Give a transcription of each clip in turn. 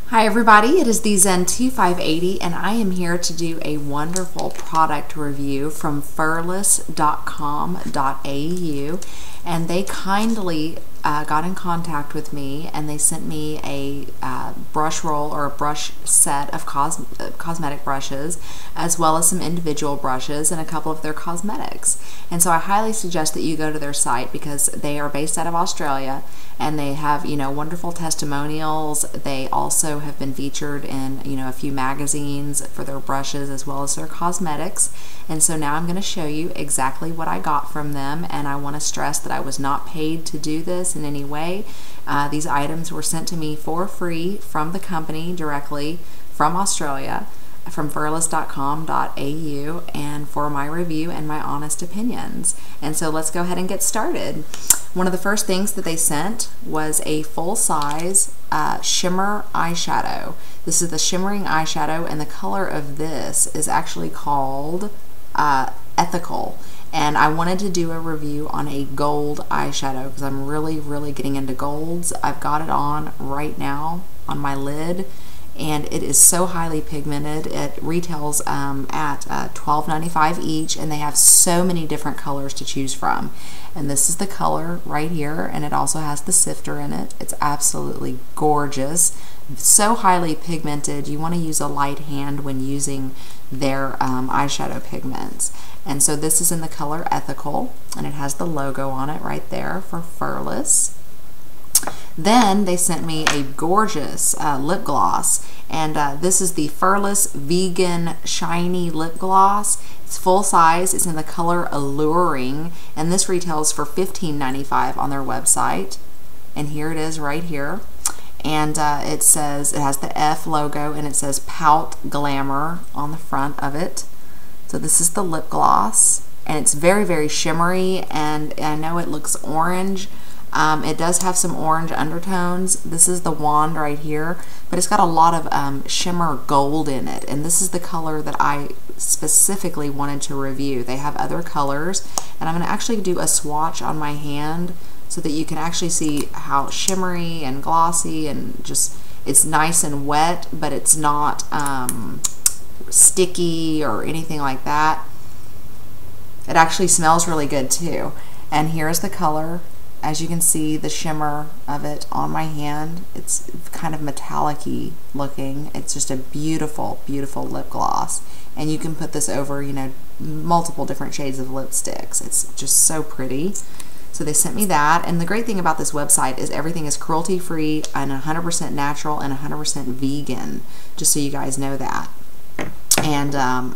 Hi everybody, it is the Zen 2580 and I am here to do a wonderful product review from FURLESS.com.au, and they kindly got in contact with me and they sent me a brush roll or a brush set of cosmetic brushes, as well as some individual brushes and a couple of their cosmetics. And so I highly suggest that you go to their site because they are based out of Australia and they have, wonderful testimonials. They also have been featured in, a few magazines for their brushes as well as their cosmetics. And so now I'm going to show you exactly what I got from them, and I want to stress that I was not paid to do this in any way. These items were sent to me for free from the company directly from Australia, from FURLESS.com.au, and for my review and my honest opinions. And so let's go ahead and get started. One of the first things that they sent was a full-size shimmer eyeshadow. This is the shimmering eyeshadow, and the color of this is actually called Ethical. And I wanted to do a review on a gold eyeshadow because I'm really getting into golds. I've got it on right now on my lid, and it is so highly pigmented. It retails at $12.95 each, and they have so many different colors to choose from. And this is the color right here, and it also has the sifter in it. It's absolutely gorgeous. So highly pigmented, you want to use a light hand when using their eyeshadow pigments. And so this is in the color Ethical, and it has the logo on it right there for FURLESS. Then they sent me a gorgeous lip gloss, and this is the FURLESS Vegan Shiny Lip Gloss. It's full size, it's in the color Alluring, and this retails for $15.95 on their website. And here it is right here. And it has the F logo, and it says Pout Glamour on the front of it. So this is the lip gloss, and it's very shimmery, and I know it looks orange. It does have some orange undertones. This is the wand right here, but it's got a lot of shimmer gold in it, and this is the color that I specifically wanted to review. They have other colors, and I'm going to actually do a swatch on my hand so that you can actually see how shimmery and glossy, and just it's nice and wet, but it's not sticky or anything like that. It actually smells really good too. And here's the color. As you can see, the shimmer of it on my hand, it's kind of metallic-y looking. It's just a beautiful lip gloss. And you can put this over, multiple different shades of lipsticks. It's just so pretty. So they sent me that, and the great thing about this website is everything is cruelty-free and 100% natural and 100% vegan, just so you guys know that. And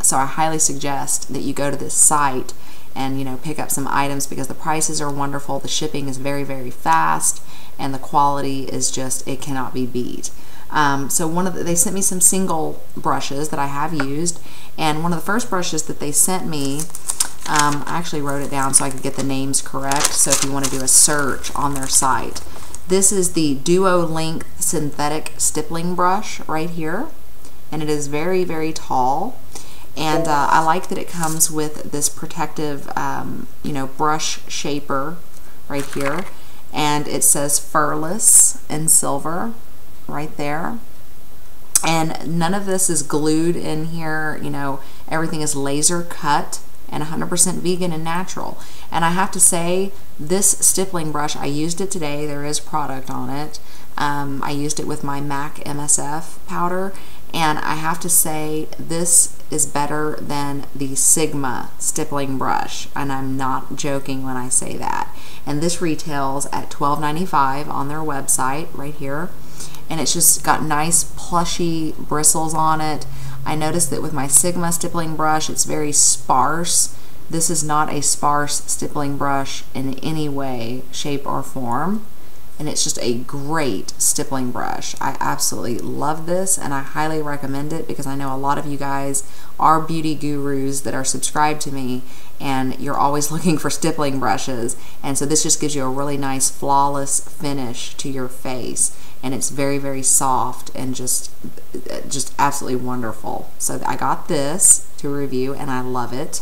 so I highly suggest that you go to this site and pick up some items because the prices are wonderful, the shipping is very fast, and the quality is just, it cannot be beat. So they sent me some single brushes that I have used, and one of the first brushes that they sent me, I actually wrote it down so I could get the names correct, so if you want to do a search on their site. This is the Duo Length Synthetic Stippling Brush right here, and it is very tall. And I like that it comes with this protective, brush shaper right here. And it says FURLESS in silver right there. And none of this is glued in here. Everything is laser cut and 100% vegan and natural. And I have to say, this stippling brush, I used it today. There is product on it. I used it with my MAC MSF powder. And I have to say, this is better than the Sigma stippling brush, and I'm not joking when I say that. And this retails at $12.95 on their website right here, and it's just got nice plushy bristles on it. I noticed that with my Sigma stippling brush, it's very sparse. This is not a sparse stippling brush in any way, shape, or form. And it's just a great stippling brush. I absolutely love this, and I highly recommend it because I know a lot of you guys are beauty gurus that are subscribed to me, and you're always looking for stippling brushes, and so this just gives you a really nice flawless finish to your face, and it's very soft and just absolutely wonderful. So I got this to review, and I love it.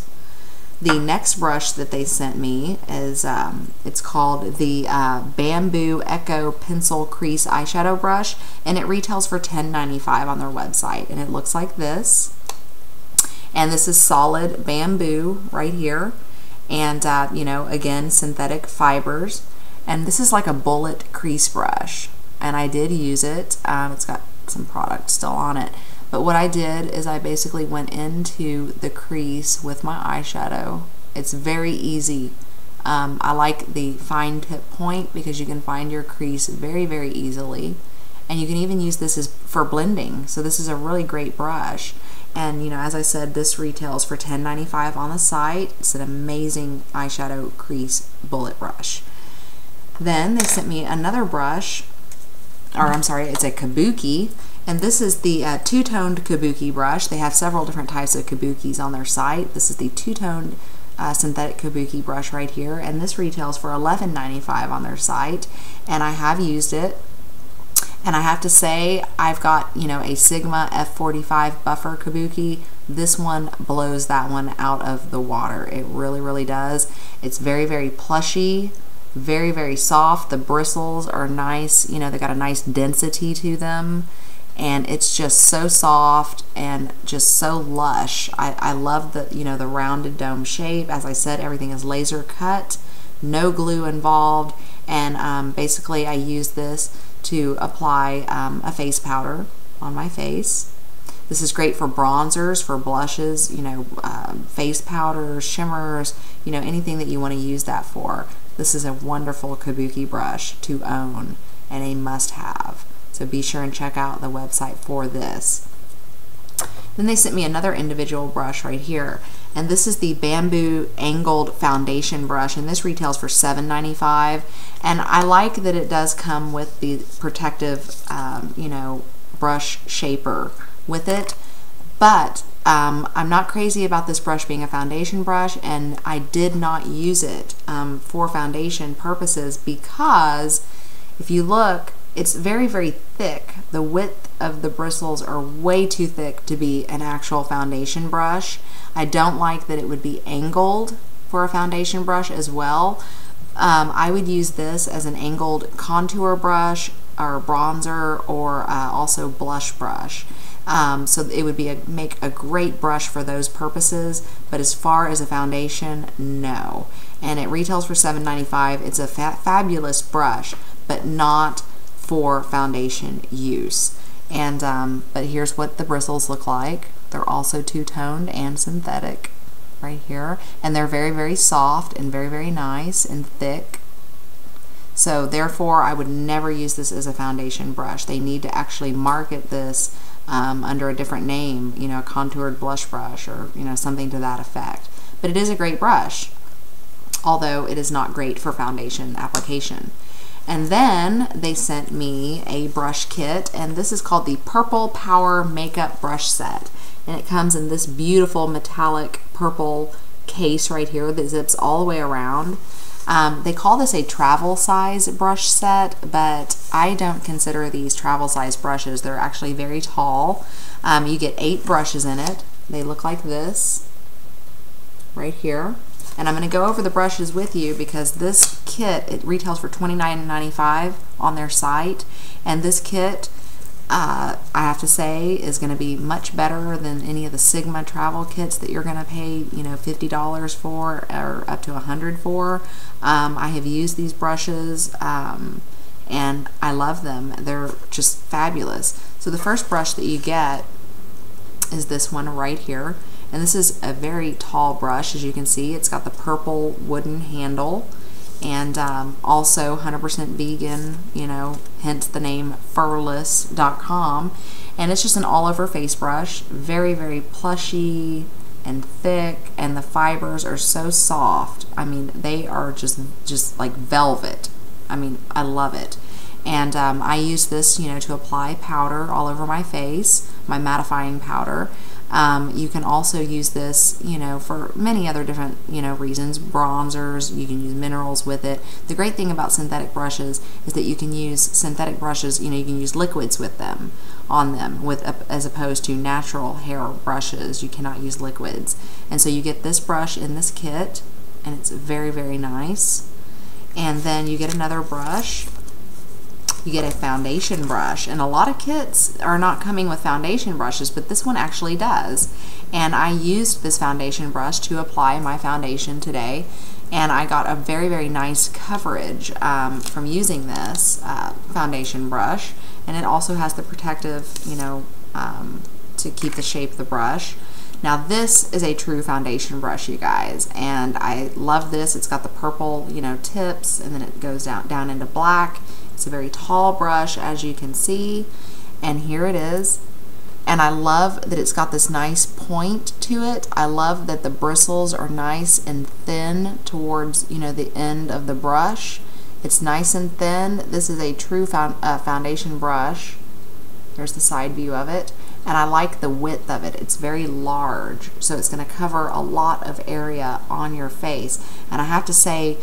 The next brush that they sent me is, it's called the Bamboo Echo Pencil Crease Eyeshadow Brush, and it retails for $10.95 on their website, and it looks like this. And this is solid bamboo right here, and you know, again, synthetic fibers. And this is like a bullet crease brush, and I did use it. It's got some product still on it. But what I did is I basically went into the crease with my eyeshadow. It's very easy. I like the fine tip point because you can find your crease very, very easily. And you can even use this as for blending. So this is a really great brush. And you know, as I said, this retails for $10.95 on the site. It's an amazing eyeshadow crease bullet brush. Then they sent me another brush, or I'm sorry, it's a kabuki. And this is the two-toned kabuki brush. They have several different types of kabukis on their site. This is the two-toned synthetic kabuki brush right here, and this retails for $11.95 on their site. And I have used it, and I have to say, I've got, you know, a Sigma F45 buffer kabuki. This one blows that one out of the water. It really, really does. It's very, very plushy, very, very soft. The bristles are nice. You know, they got a nice density to them. And it's just so soft and just so lush. I love the, you know, the rounded dome shape. As I said, everything is laser cut, no glue involved, and basically I use this to apply a face powder on my face. This is great for bronzers, for blushes, you know, face powders, shimmers, you know, anything that you want to use that for. This is a wonderful kabuki brush to own and a must-have. So be sure and check out the website for this. Then they sent me another individual brush right here, and this is the Bamboo Angled Foundation Brush, and this retails for $7.95. And I like that it does come with the protective, you know, brush shaper with it. But I'm not crazy about this brush being a foundation brush, and I did not use it for foundation purposes because if you look, it's very, very thick. The width of the bristles are way too thick to be an actual foundation brush. I don't like that it would be angled for a foundation brush as well. I would use this as an angled contour brush or bronzer, or also blush brush. So it would be make a great brush for those purposes, but as far as a foundation, no. And it retails for $7.95. It's a fabulous brush, but not for foundation use. And but here's what the bristles look like. They're also two-toned and synthetic right here, and they're very, very soft and very, very nice and thick. So therefore I would never use this as a foundation brush. They need to actually market this under a different name, you know, a contoured blush brush, or you know, something to that effect. But it is a great brush, although it is not great for foundation application. And then they sent me a brush kit, and this is called the Purple Power Makeup Brush Set. And it comes in this beautiful metallic purple case right here that zips all the way around. They call this a travel size brush set, but I don't consider these travel size brushes. They're actually very tall. You get 8 brushes in it. They look like this right here. And I'm going to go over the brushes with you because this kit, it retails for $29.95 on their site. And this kit, I have to say, is going to be much better than any of the Sigma travel kits that you're going to pay, you know, $50 for or up to $100 for. I have used these brushes and I love them. They're just fabulous. So the first brush that you get is this one right here. And this is a very tall brush, as you can see. It's got the purple wooden handle, and also 100% vegan, you know, hence the name FURLESS.com. And it's just an all-over face brush, very, very plushy and thick, and the fibers are so soft. I mean, they are just like velvet. I mean, I love it. And I use this, you know, to apply powder all over my face, my mattifying powder. You can also use this, for many other different, reasons. Bronzers, you can use minerals with it. The great thing about synthetic brushes is that you can use synthetic brushes, you can use liquids with them, as opposed to natural hair brushes. You cannot use liquids. And so you get this brush in this kit, and it's very, very nice. And then you get another brush. You get a foundation brush, and a lot of kits are not coming with foundation brushes, but this one actually does. And I used this foundation brush to apply my foundation today, and I got a very, very nice coverage from using this foundation brush. And it also has the protective, to keep the shape of the brush. Now this is a true foundation brush, you guys, and I love this. It's got the purple, tips, and then it goes down into black. It's a very tall brush, as you can see, and here it is. And I love that it's got this nice point to it. I love that the bristles are nice and thin towards, the end of the brush. It's nice and thin. This is a true foundation brush. There's the side view of it. And I like the width of it. It's very large, so it's going to cover a lot of area on your face. And I have to say,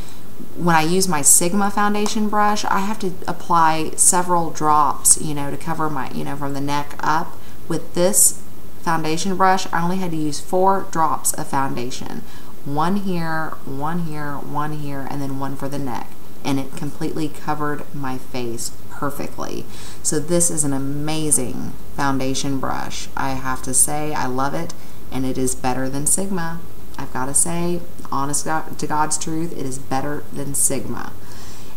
when I use my Sigma foundation brush, I have to apply several drops, to cover my, from the neck up. With this foundation brush, I only had to use 4 drops of foundation. One here, one here, one here, and then one for the neck. And it completely covered my face perfectly. So this is an amazing foundation brush. I have to say, I love it, and it is better than Sigma. I've got to say, honest to God's truth, it is better than Sigma.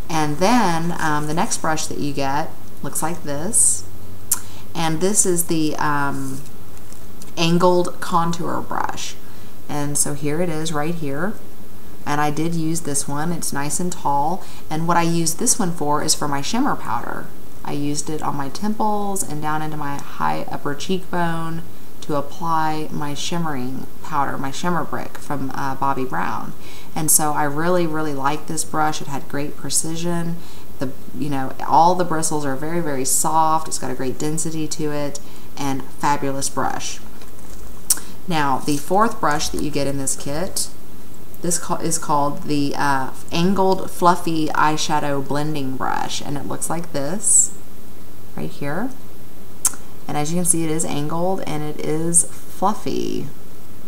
And then the next brush that you get looks like this, and this is the angled contour brush. And so here it is right here. And I did use this one. It's nice and tall. And what I used this one for is for my shimmer powder. I used it on my temples and down into my high upper cheekbone to apply my shimmering powder, my shimmer brick from Bobbi Brown. And so I really, really like this brush. It had great precision. All the bristles are very, very soft. It's got a great density to it, and fabulous brush. Now, the 4th brush that you get in this kit, this is called the Angled Fluffy Eyeshadow Blending Brush, and it looks like this right here. And as you can see, it is angled and it is fluffy.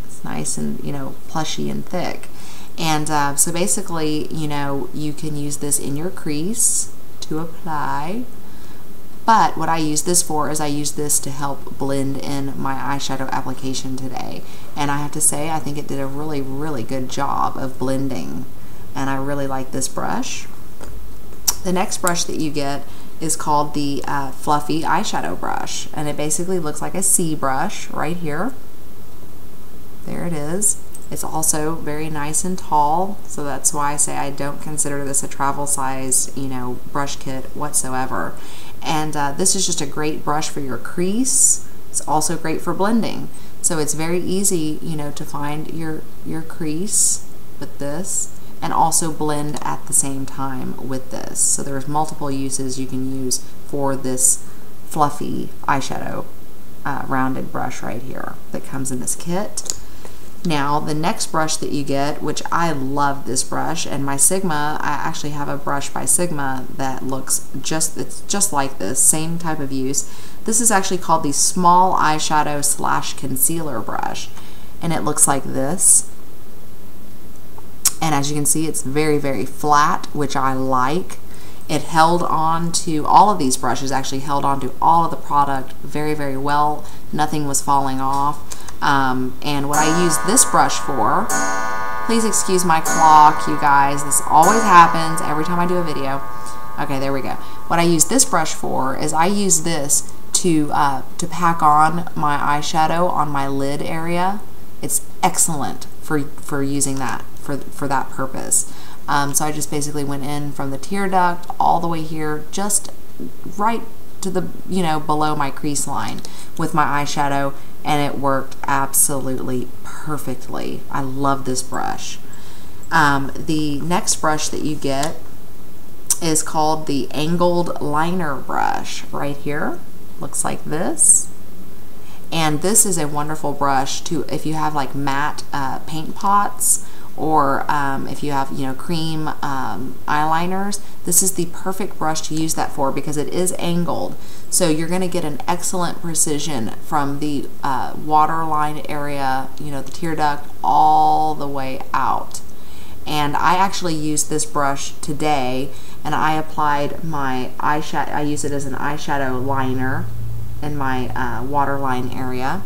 It's nice and, plushy and thick. And so basically, you can use this in your crease to apply. But what I use this for is I use this to help blend in my eyeshadow application today. And I have to say, I think it did a really, really good job of blending. And I really like this brush. The next brush that you get is called the Fluffy Eyeshadow Brush. And it basically looks like a C brush right here. There it is. It's also very nice and tall, so that's why I say I don't consider this a travel size, brush kit whatsoever. And this is just a great brush for your crease. It's also great for blending. So it's very easy, to find your crease with this and also blend at the same time with this. So there's multiple uses you can use for this fluffy eyeshadow rounded brush right here that comes in this kit. Now, the next brush that you get, which I love this brush, and my Sigma, I actually have a brush by Sigma that looks it's just like this, same type of use. This is actually called the Small Eyeshadow / Concealer Brush, and it looks like this. And as you can see, it's very, very flat, which I like. It held on to, all of these brushes actually held on to all of the product very, very well. Nothing was falling off. And what I use this brush for, please excuse my clock, you guys. This always happens every time I do a video. Okay, there we go. What I use this brush for is I use this to pack on my eyeshadow on my lid area. It's excellent for using that, for that purpose. So I just basically went in from the tear duct all the way here, just right to the, below my crease line with my eyeshadow, and it worked absolutely perfectly. I love this brush. The next brush that you get is called the Angled Liner Brush right here. Looks like this. And this is a wonderful brush to, if you have like matte paint pots, or if you have, cream eyeliners, this is the perfect brush to use that for, because it is angled. So you're going to get an excellent precision from the waterline area, the tear duct, all the way out. And I actually used this brush today, and I applied my eyeshadow. I use it as an eyeshadow liner in my waterline area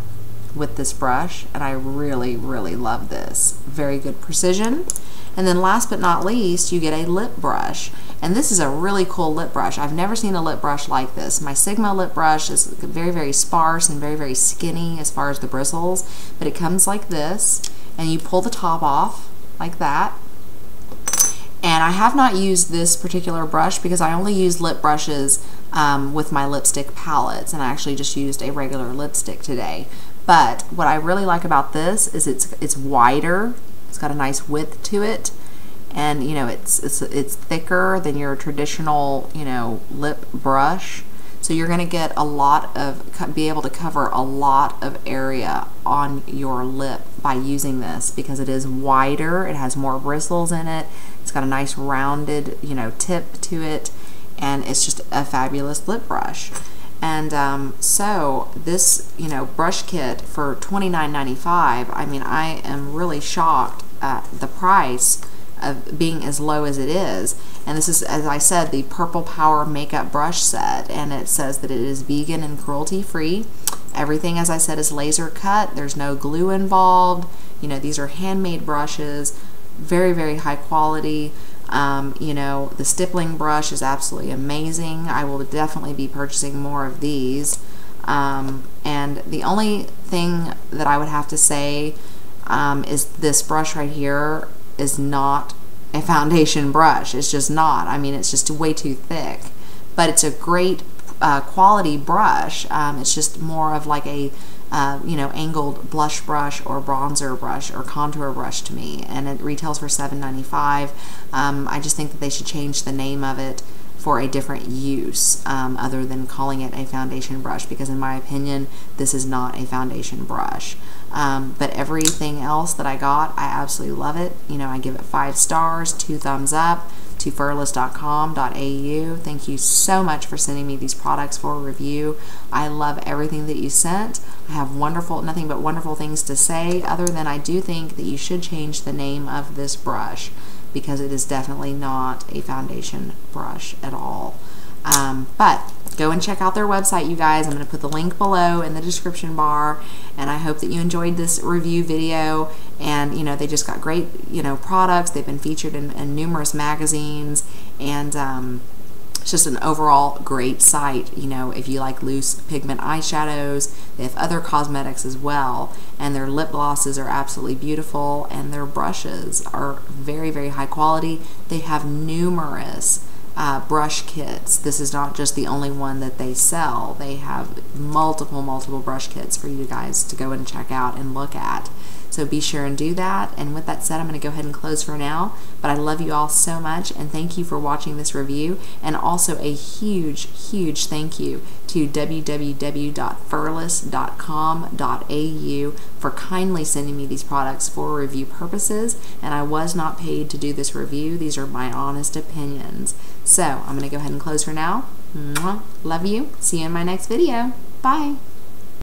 with this brush, and I really, really love this. Very good precision. And then last but not least, you get a lip brush. And this is a really cool lip brush. I've never seen a lip brush like this. My Sigma lip brush is very, very sparse and very, very skinny as far as the bristles, but it comes like this, and you pull the top off like that. And I have not used this particular brush because I only use lip brushes with my lipstick palettes, and I actually just used a regular lipstick today. But what I really like about this is it's wider. It's got a nice width to it, and it's thicker than your traditional lip brush. So you're going to get be able to cover a lot of area on your lip by using this, because it is wider. It has more bristles in it. It's got a nice rounded tip to it, and it's just a fabulous lip brush. And so this brush kit for $29.95, I mean, I am really shocked at the price of being as low as it is. And this is, as I said, the Purple Power Makeup Brush Set, and it says that it is vegan and cruelty free. Everything, as I said, is laser cut. There's no glue involved. These are handmade brushes, very, very high quality. The stippling brush is absolutely amazing. I will definitely be purchasing more of these. And the only thing that I would have to say is this brush right here is not a foundation brush. It's just not. I mean, it's just way too thick. But it's a great quality brush. It's just more of like a angled blush brush or bronzer brush or contour brush to me, and it retails for $7.95. I just think that they should change the name of it for a different use other than calling it a foundation brush, because in my opinion this is not a foundation brush. But everything else that I got, I absolutely love it. I give it 5 stars, 2 thumbs up to FURLESS.com.au. Thank you so much for sending me these products for review. I love everything that you sent. I have nothing but wonderful things to say, other than I do think that you should change the name of this brush, because it is definitely not a foundation brush at all. But go and check out their website, you guys. I'm going to put the link below in the description bar, and I hope that you enjoyed this review video. And they just got great products. They've been featured in numerous magazines, and it's just an overall great site. If you like loose pigment eyeshadows, they have other cosmetics as well, and their lip glosses are absolutely beautiful, and their brushes are very, very high quality. They have numerous brush kits. This is not just the only one that they sell. They have multiple brush kits for you guys to go and check out and look at. So be sure and do that. And with that said, I'm going to go ahead and close for now. But I love you all so much, and thank you for watching this review. And also a huge, huge thank you to www.furless.com.au for kindly sending me these products for review purposes. And I was not paid to do this review. These are my honest opinions. So I'm going to go ahead and close for now. Mwah. Love you. See you in my next video. Bye.